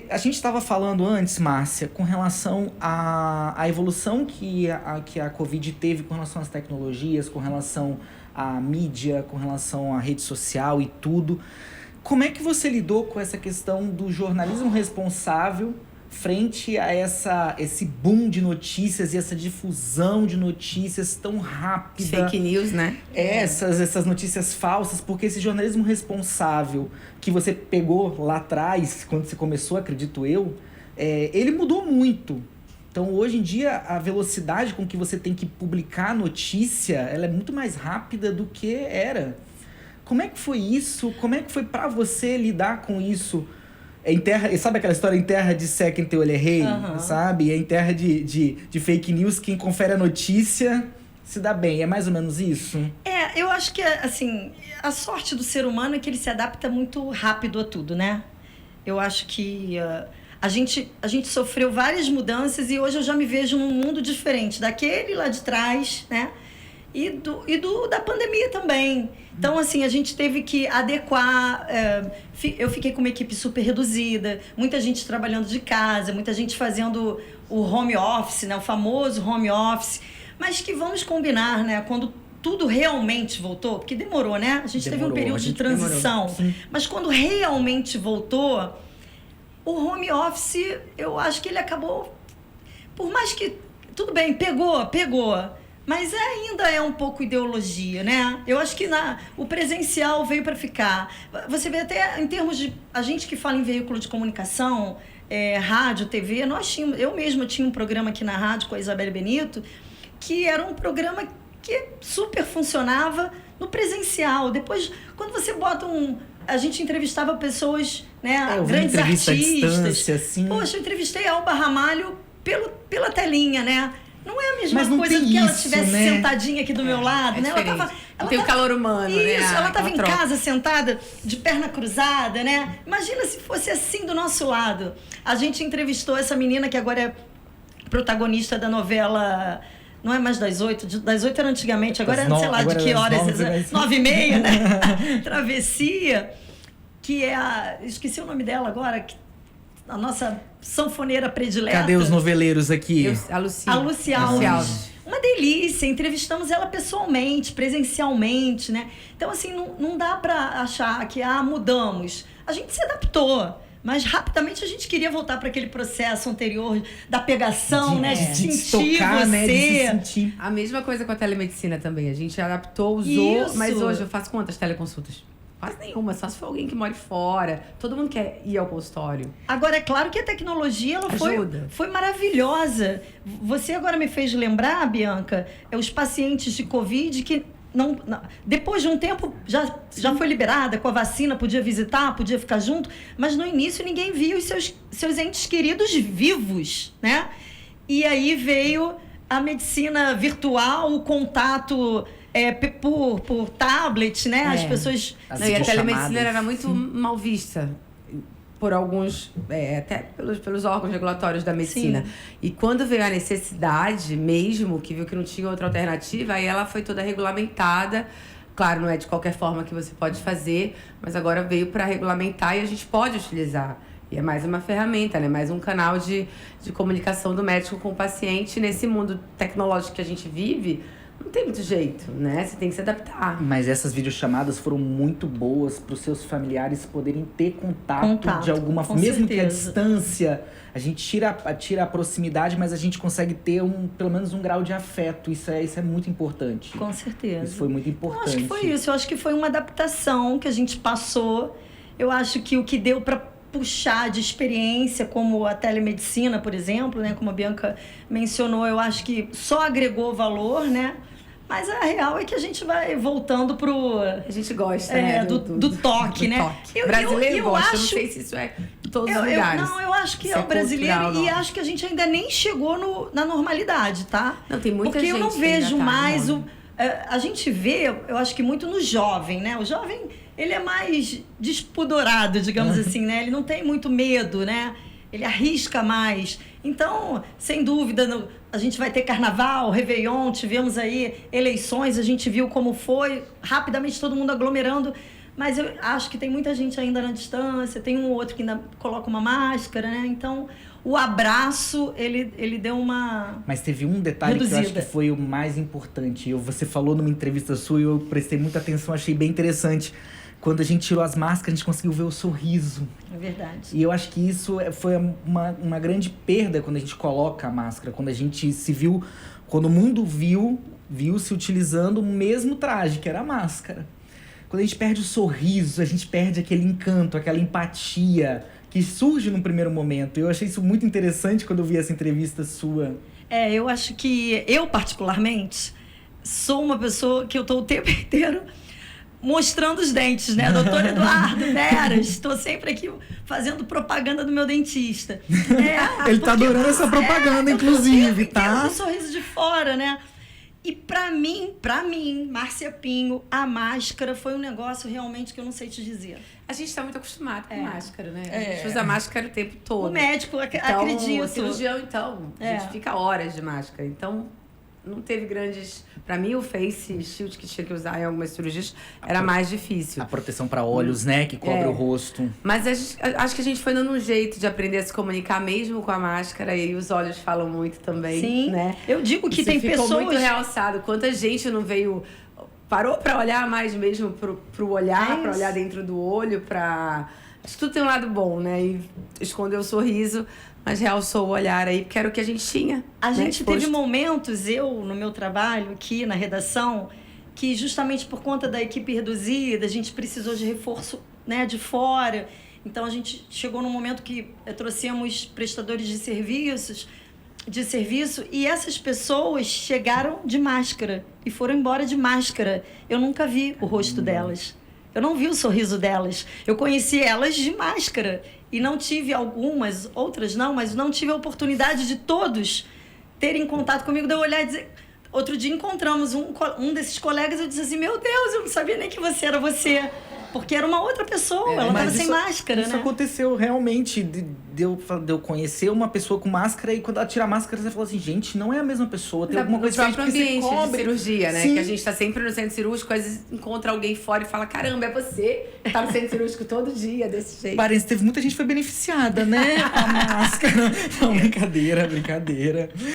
A gente estava falando antes, Márcia, com relação à evolução que a Covid teve com relação às tecnologias, com relação à mídia, com relação à rede social e tudo. Como é que você lidou com essa questão do jornalismo responsável frente a esse boom de notícias e essa difusão de notícias tão rápida? Fake news, né? Essas notícias falsas, porque esse jornalismo responsável que você pegou lá atrás, quando você começou, acredito eu, ele mudou muito. Então, hoje em dia, a velocidade com que você tem que publicar notícia, ela é muito mais rápida do que era. Como é que foi isso? Como é que foi pra você lidar com isso? Sabe aquela história, em terra de sé quem teu olho é rei, sabe? Em terra de fake news, quem confere a notícia se dá bem. É mais ou menos isso? Eu acho que, assim, a sorte do ser humano é que ele se adapta muito rápido a tudo, né? Eu acho que a gente sofreu várias mudanças e hoje eu já me vejo num mundo diferente daquele lá de trás, né? E da pandemia também. Então, assim, a gente teve que adequar. Eu fiquei com uma equipe super reduzida, muita gente trabalhando de casa, muita gente fazendo o home office, né? O famoso home office. Mas que vamos combinar, né? Quando tudo realmente voltou, porque demorou, né? A gente teve um período de transição. Mas quando realmente voltou, o home office, eu acho que ele acabou... Por mais que... Tudo bem, pegou. Mas ainda é um pouco ideologia, né? Eu acho que o presencial veio para ficar. Você vê até em termos de... A gente que fala em veículo de comunicação, rádio, TV, eu mesma tinha um programa aqui na rádio com a Isabelle Benito, que era um programa que super funcionava no presencial. Depois, quando você bota a gente entrevistava pessoas, né? Grandes artistas. Assim. Poxa, eu entrevistei a Alba Ramalho pela telinha, né? Não é a mesma coisa do que ela estivesse sentadinha aqui do meu lado, né? Ela tem o calor humano, né? Isso, ela estava em casa, sentada, de perna cruzada, né? Imagina se fosse assim do nosso lado. A gente entrevistou essa menina que agora é protagonista da novela... Não é mais das 8, das 8 era antigamente, agora sei lá de que horas, 9h30, né? Travessia, que é esqueci o nome dela agora, a nossa sanfoneira predileta. Cadê os noveleiros aqui? A Lucy Alves. Uma delícia, entrevistamos ela pessoalmente, presencialmente, né? Então, assim, não dá para achar que, mudamos. A gente se adaptou, mas rapidamente a gente queria voltar para aquele processo anterior da pegação, né? De sentir tocar, você. Né? De se sentir. A mesma coisa com a telemedicina também. A gente adaptou, usou, mas hoje eu faço quantas teleconsultas? Quase nenhuma, só se for alguém que mora fora. Todo mundo quer ir ao consultório. Agora, é claro que a tecnologia ela foi maravilhosa. Você agora me fez lembrar, Bianca, os pacientes de Covid que não, depois de um tempo já foi liberada com a vacina, podia visitar, podia ficar junto, mas no início ninguém via os seus entes queridos vivos, né? E aí veio a medicina virtual, o contato... por tablet, né? As pessoas... E a telemedicina era muito mal vista por alguns... até pelos órgãos regulatórios da medicina. Sim. E quando veio a necessidade mesmo, que viu que não tinha outra alternativa, aí ela foi toda regulamentada. Claro, não é de qualquer forma que você pode fazer, mas agora veio para regulamentar e a gente pode utilizar. E é mais uma ferramenta, né? Mais um canal de comunicação do médico com o paciente. Nesse mundo tecnológico que a gente vive... Não tem muito jeito, né? Você tem que se adaptar. Mas essas videochamadas foram muito boas para os seus familiares poderem ter contato de alguma forma. Mesmo que a distância, a gente tira a proximidade, mas a gente consegue ter pelo menos um grau de afeto. Isso é muito importante. Com certeza. Isso foi muito importante. Eu acho que foi isso. Eu acho que foi uma adaptação que a gente passou. Eu acho que o que deu para puxar de experiência, como a telemedicina, por exemplo, né? Como a Bianca mencionou, eu acho que só agregou valor, né? Mas a real é que a gente vai voltando pro... A gente gosta, né? Do toque, né? O brasileiro gosta, não sei se isso é em todos os lugares. Eu acho que é o brasileiro e acho que a gente ainda nem chegou na normalidade, tá? Não, tem muita gente. Porque eu não vejo mais a gente vê, eu acho que muito no jovem, né? O jovem, ele é mais despudorado, digamos assim, né? Ele não tem muito medo, né? Ele arrisca mais. Então, sem dúvida, a gente vai ter carnaval, réveillon, tivemos aí eleições, a gente viu como foi, rapidamente todo mundo aglomerando. Mas eu acho que tem muita gente ainda na distância, tem um outro que ainda coloca uma máscara, né? Então, o abraço, ele deu uma Mas teve um detalhe reduzida. que eu acho que foi o mais importante. Você falou numa entrevista sua e eu prestei muita atenção, achei bem interessante. Quando a gente tirou as máscaras, a gente conseguiu ver o sorriso. É verdade. E eu acho que isso foi uma grande perda quando a gente coloca a máscara. Quando a gente se viu... Quando o mundo viu-se utilizando o mesmo traje, que era a máscara. Quando a gente perde o sorriso, a gente perde aquele encanto, aquela empatia que surge num primeiro momento. Eu achei isso muito interessante quando eu vi essa entrevista sua. Eu acho que eu, particularmente, sou uma pessoa que eu tô o tempo inteiro mostrando os dentes, né? Doutor Eduardo Veras, estou sempre aqui fazendo propaganda do meu dentista. Ele tá adorando essa propaganda, inclusive, tá? Um sorriso de fora, né? E pra mim, Márcia Pinho, a máscara foi um negócio realmente que eu não sei te dizer. A gente tá muito acostumado com máscara, né? A gente usa máscara o tempo todo. O médico, então, acredito. O cirurgião, então, a gente fica horas de máscara. Então, não teve grandes... Pra mim, o face shield que tinha que usar em algumas cirurgias era mais difícil. A proteção para olhos, né? Que cobre o rosto. Mas acho que a gente foi dando um jeito de aprender a se comunicar mesmo com a máscara. E os olhos falam muito também, Sim. né? Eu digo que isso tem ficou pessoas... muito realçado. Quanta gente não veio... Parou pra olhar mais mesmo pro olhar, pra olhar dentro do olho, pra... Acho que tudo tem um lado bom, né? E esconder o sorriso... Mas realçou o olhar aí, porque era o que a gente tinha. A gente exposto. teve momentos, no meu trabalho aqui na redação, que justamente por conta da equipe reduzida, a gente precisou de reforço, né, de fora. Então a gente chegou num momento que trouxemos prestadores de serviço, e essas pessoas chegaram de máscara e foram embora de máscara. Eu nunca vi o rosto delas. Eu não vi o sorriso delas. Eu conheci elas de máscara. E não tive algumas, outras não, mas não tive a oportunidade de todos terem contato comigo, de eu olhar e dizer... Outro dia encontramos um desses colegas e eu disse assim, meu Deus, eu não sabia nem que você era você. Porque era uma outra pessoa, ela estava sem máscara, isso né? Isso aconteceu realmente, de eu conhecer uma pessoa com máscara e quando ela tira a máscara, você fala assim, gente, não é a mesma pessoa, tem alguma coisa diferente. No próprio ambiente de cirurgia, né? Sim. Que a gente tá sempre no centro cirúrgico, às vezes encontra alguém fora e fala, caramba, é você? Tá no centro cirúrgico todo dia, desse jeito. Parece que teve muita gente que foi beneficiada, né? Com a máscara. Não, brincadeira.